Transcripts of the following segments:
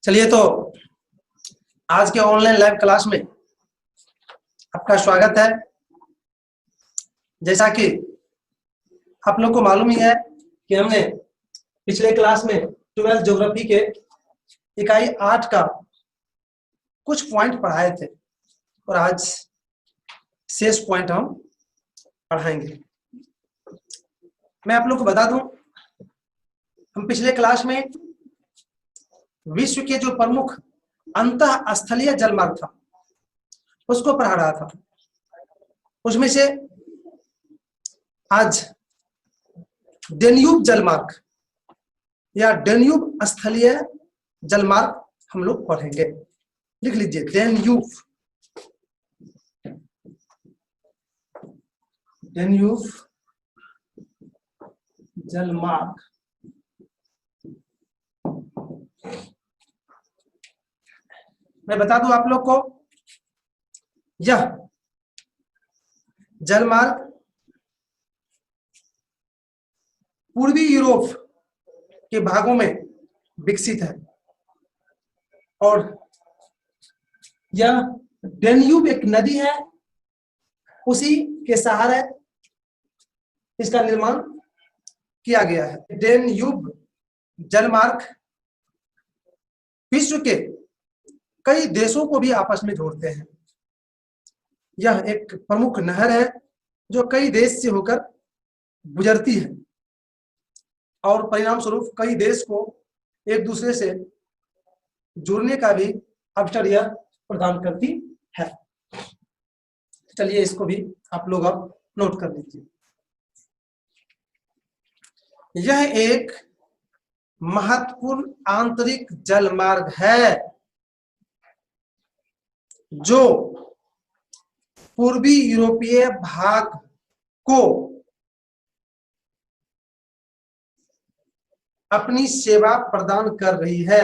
चलिए तो आज के ऑनलाइन लाइव क्लास में आपका स्वागत है। जैसा कि आप लोग को मालूम ही है कि हमने पिछले क्लास में 12th ज्योग्राफी के इकाई 8 का कुछ पॉइंट पढ़ाए थे और आज शेष पॉइंट हम पढ़ाएंगे। मैं आप लोग को बता दूं, हम पिछले क्लास में विश्व के जो प्रमुख अंतः स्थलीय जलमार्ग था उसको पढ़ा रहा था। उसमें से आज डेन्यूब जलमार्ग या डेन्यूब स्थलीय जलमार्ग हम लोग पढ़ेंगे। लिख लीजिए, डेन्यूब जलमार्ग। मैं बता दूं आप लोग को, यह जलमार्ग पूर्वी यूरोप के भागों में विकसित है और यह डेन्यूब एक नदी है, उसी के सहारे इसका निर्माण किया गया है। डेन्यूब जलमार्ग विश्व के कई देशों को भी आपस में जोड़ते हैं। यह एक प्रमुख नहर है जो कई देश से होकर गुजरती है और परिणाम स्वरूप कई देश को एक दूसरे से जुड़ने का भी अवसर यह प्रदान करती है। चलिए इसको भी आप लोग अब नोट कर लीजिए। यह एक महत्वपूर्ण आंतरिक जलमार्ग है जो पूर्वी यूरोपीय भाग को अपनी सेवा प्रदान कर रही है,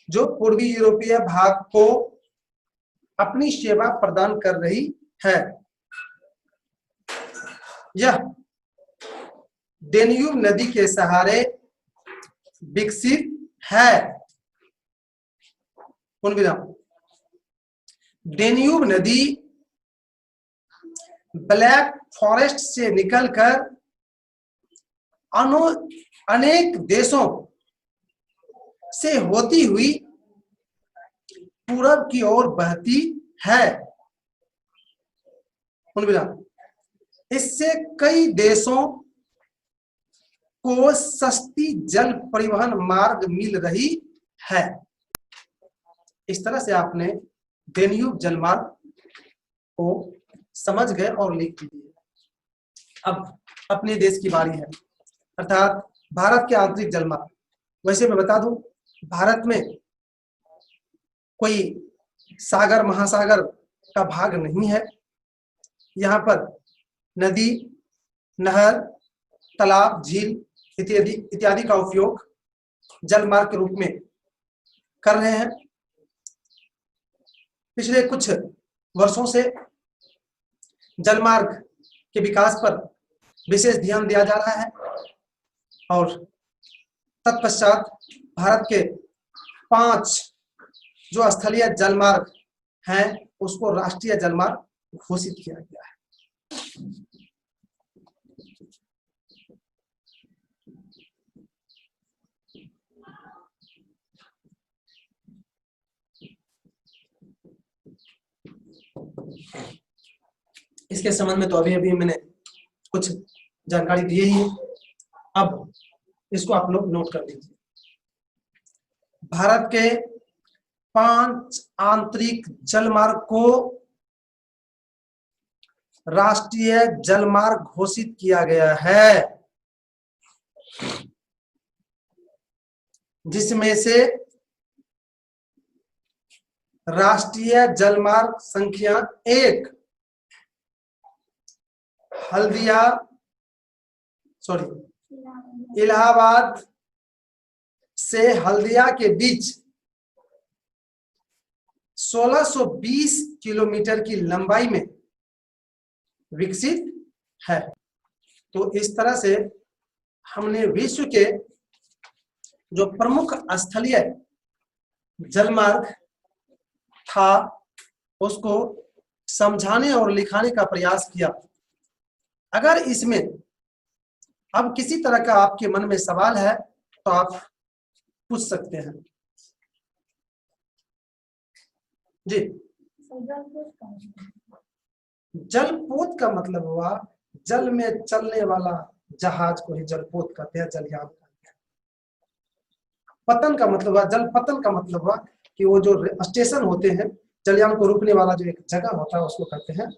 जो पूर्वी यूरोपीय भाग को अपनी सेवा प्रदान कर रही है। यह डेन्यूब नदी के सहारे विकसित है। डेन्यूब नदी ब्लैक फॉरेस्ट से निकलकर अनेक देशों से होती हुई पूरब की ओर बहती है। इससे कई देशों को सस्ती जल परिवहन मार्ग मिल रही है। इस तरह से आपने डेन्यूब जलमार्ग को समझ गए और लिख दिए। अब अपने देश की बारी है, अर्थात भारत के आंतरिक जलमार्ग। वैसे मैं बता दूं, भारत में कोई सागर महासागर का भाग नहीं है। यहाँ पर नदी, नहर, तालाब, झील इत्यादि का उपयोग जलमार्ग के रूप में कर रहे हैं। पिछले कुछ वर्षों से जलमार्ग के विकास पर विशेष ध्यान दिया जा रहा है और तत्पश्चात भारत के 5 जो स्थलीय जलमार्ग हैं उसको राष्ट्रीय जलमार्ग घोषित किया गया है। इसके संबंध में तो अभी मैंने कुछ जानकारी दी ही है। अब इसको आप लोग नोट कर लीजिए। भारत के 5 आंतरिक जलमार्ग को राष्ट्रीय जलमार्ग घोषित किया गया है, जिसमें से राष्ट्रीय जलमार्ग संख्या 1 इलाहाबाद से हल्दिया के बीच 1620 किलोमीटर की लंबाई में विकसित है। तो इस तरह से हमने विश्व के जो प्रमुख स्थलीय जलमार्ग था उसको समझाने और लिखाने का प्रयास किया। अगर इसमें अब किसी तरह का आपके मन में सवाल है तो आप पूछ सकते हैं जी। जलपोत का मतलब हुआ जल में चलने वाला जहाज को ही जलपोत कहते हैं, जलयान कहते हैं। पतन का मतलब हुआ, जल पतन का मतलब हुआ कि वो जो स्टेशन होते हैं जलयान को रुकने वाला जो एक जगह होता है उसको कहते हैं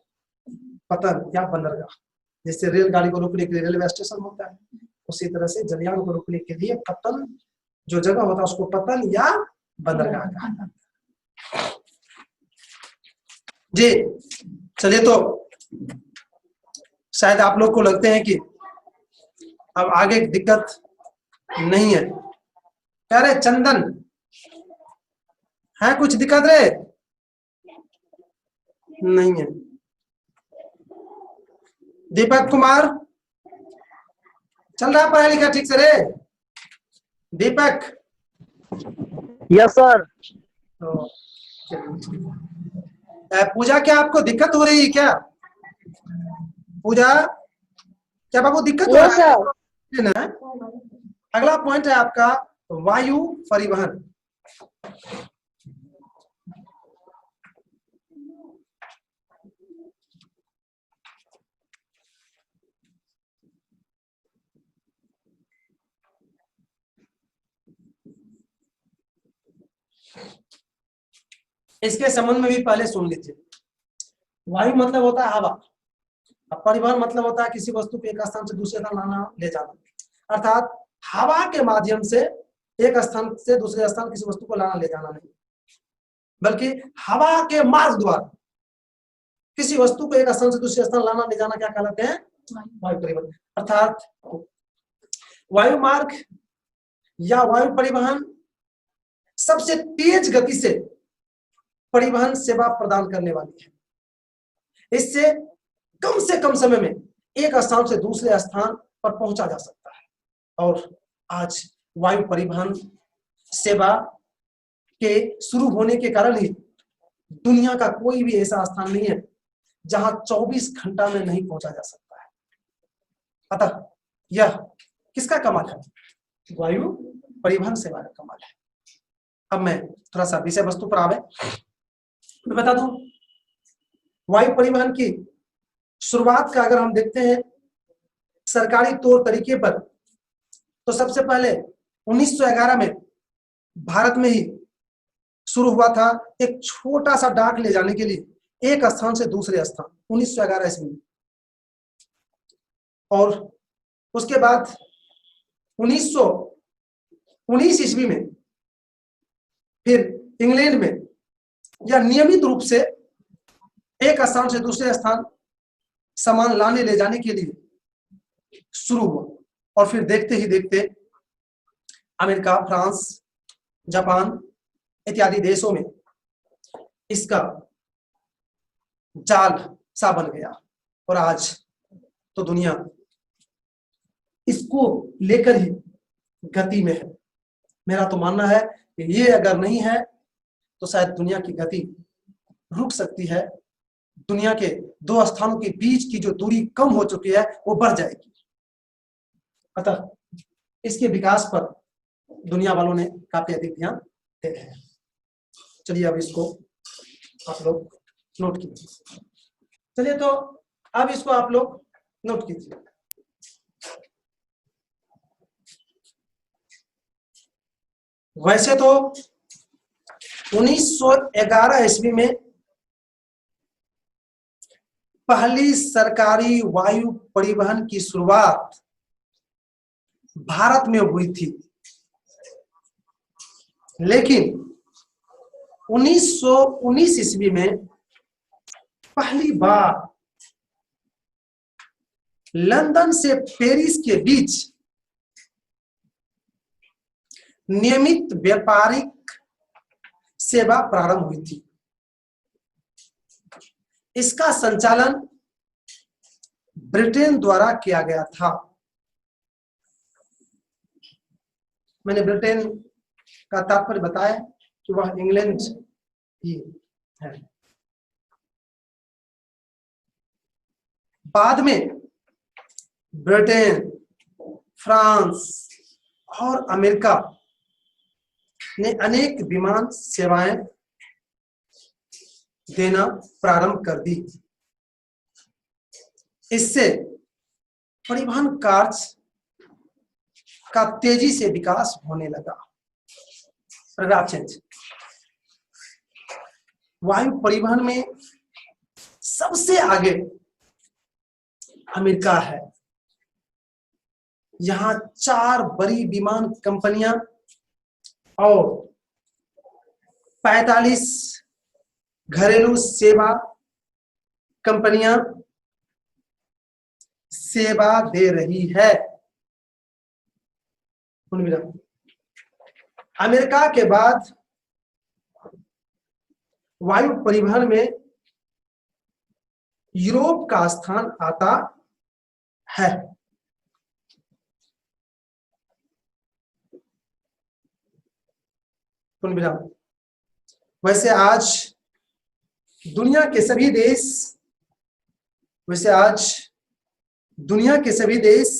पतन या बंदरगाह। जैसे रेलगाड़ी को रुकने के लिए रेलवे स्टेशन होता है, उसी तरह से जलयान को रुकने के लिए पतन जो जगह होता है उसको पतन या बंदरगाह कहते हैं जी। चलिए, तो शायद आप लोग को लगते हैं कि अब आगे दिक्कत नहीं है। क्या रे चंदन, है कुछ दिक्कत रे? नहीं है। दीपक कुमार, चल रहा पढ़ाई लिखा ठीक से रे? दीपक। Yes sir. तो पूजा, क्या आपको दिक्कत हो रही है क्या? पूजा, क्या बाबू दिक्कत हो रहा है ना? अगला पॉइंट है आपका वायु परिवहन। इसके संबंध में भी पहले सुन लीजिए। वायु मतलब होता है हवा, अब परिवहन मतलब होता है किसी वस्तु को एक स्थान से दूसरे स्थान लाना ले जाना, अर्थात हवा के माध्यम से एक स्थान से दूसरे स्थान किसी वस्तु को लाना ले जाना नहीं, बल्कि हवा के मार्ग द्वारा किसी वस्तु को एक स्थान से दूसरे स्थान लाना ले जाना क्या कहलाते हैं? वायु परिवहन। अर्थात वायु मार्ग या वायु परिवहन सबसे तेज गति से परिवहन सेवा प्रदान करने वाली है। इससे कम समय में एक स्थान से दूसरे स्थान पर पहुंचा जा सकता है। और आज वायु परिवहन सेवा के शुरू होने के कारण ही दुनिया का कोई भी ऐसा स्थान नहीं है जहां 24 घंटा में नहीं पहुंचा जा सकता है। अतः यह किसका कमाल है? वायु परिवहन सेवा का कमाल है। अब मैं थोड़ा सा विषय वस्तु पर आवे, मैं बता दूं वायु परिवहन की शुरुआत का अगर हम देखते हैं सरकारी तौर तरीके पर, तो सबसे पहले 1911 में भारत में ही शुरू हुआ था, एक छोटा सा डाक ले जाने के लिए एक स्थान से दूसरे स्थान, 1911 ईस्वी में। और उसके बाद 1919 ईस्वी में फिर इंग्लैंड में यह नियमित रूप से एक स्थान से दूसरे स्थान सामान लाने ले जाने के लिए शुरू हुआ। और फिर देखते ही देखते अमेरिका, फ्रांस, जापान इत्यादि देशों में इसका जाल सा बन गया और आज तो दुनिया इसको लेकर ही गति में है। मेरा तो मानना है कि ये अगर नहीं है तो शायद दुनिया की गति रुक सकती है। दुनिया के दो स्थानों के बीच की जो दूरी कम हो चुकी है वो बढ़ जाएगी। अतः इसके विकास पर दुनिया वालों ने काफी अधिक ध्यान दे रहे हैं। चलिए अब इसको आप लोग नोट कीजिए। चलिए तो अब इसको आप लोग नोट कीजिए। वैसे तो 1911 ईस्वी में पहली सरकारी वायु परिवहन की शुरुआत भारत में हुई थी, लेकिन 1919 ईस्वी में पहली बार लंदन से पेरिस के बीच नियमित व्यापारिक सेवा प्रारंभ हुई थी। इसका संचालन ब्रिटेन द्वारा किया गया था। मैंने ब्रिटेन का तात्पर्य बताया कि वह इंग्लैंड ही है। बाद में ब्रिटेन, फ्रांस और अमेरिका ने अनेक विमान सेवाएं देना प्रारंभ कर दी। इससे परिवहन कार्य का तेजी से विकास होने लगा। Paragraph change. वायु परिवहन में सबसे आगे अमेरिका है। यहां 4 बड़ी विमान कंपनियां और 45 घरेलू सेवा कंपनियां सेवा दे रही है। अमेरिका के बाद वायु परिवहन में यूरोप का स्थान आता है। वैसे आज दुनिया के सभी देश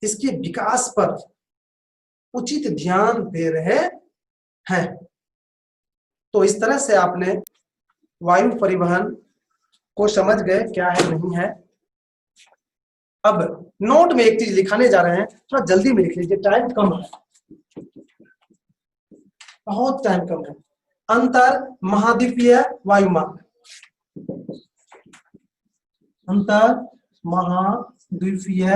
इसके विकास पर उचित ध्यान दे रहे हैं। तो इस तरह से आपने वायु परिवहन को समझ गए क्या है नहीं है। अब नोट में एक चीज लिखाने जा रहे हैं, थोड़ा जल्दी में लिख लीजिए, टाइम कम है, बहुत टाइम कम है। अंतर महाद्वीपीय वायु मार्ग, अंतर महाद्वीपीय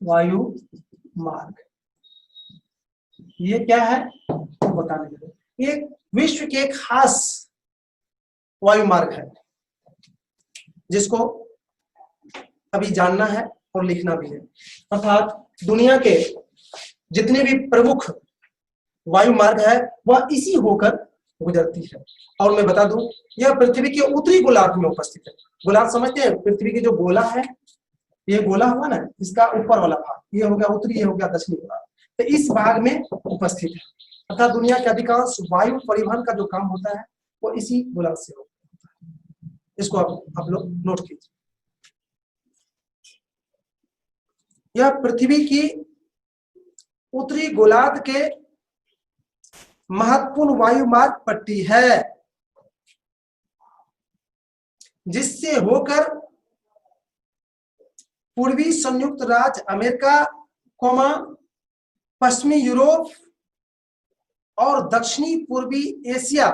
वायु मार्ग, ये क्या है तो बताने के लिए। ये विश्व के खास वायु मार्ग है जिसको अभी जानना है और लिखना भी है। अर्थात दुनिया के जितने भी प्रमुख वायु मार्ग है वह इसी होकर गुजरती है। और मैं बता दूं, यह पृथ्वी के उत्तरी गोलार्ध में उपस्थित है। गोलार्ध समझते हैं, पृथ्वी की जो गोला है, ये गोला हुआ ना, इसका ऊपर वाला भाग, ये हो गया उत्तरी, ये हो गया दक्षिणी गोलार्ध, तो इस भाग में उपस्थित है। अर्थात दुनिया के अधिकांश वायु परिवहन का जो काम होता है वो इसी गोलार्ध से होता है। इसको आप लोग नोट कीजिए। यह पृथ्वी की उत्तरी गोलार्ध के महत्वपूर्ण वायु मार्ग पट्टी है, जिससे होकर पूर्वी संयुक्त राज्य अमेरिका, पश्चिमी यूरोप और दक्षिणी पूर्वी एशिया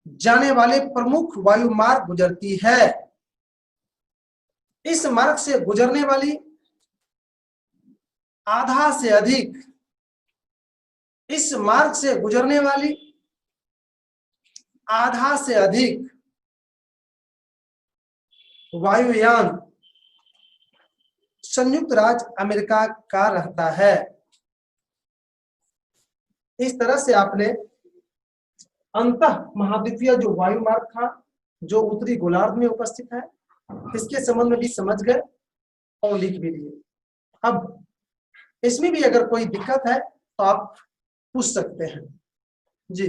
जाने वाले प्रमुख वायु मार्ग गुजरती है। इस मार्ग से गुजरने वाली आधा से अधिक वायुयान संयुक्त राज्य अमेरिका का रहता है। इस तरह से आपने अंतः महाद्वीपीय जो वायु मार्ग था जो उत्तरी गोलार्ध में उपस्थित है, इसके संबंध में भी समझ गए और लिख भी दिए। अब इसमें भी अगर कोई दिक्कत है तो आप पूछ सकते हैं जी।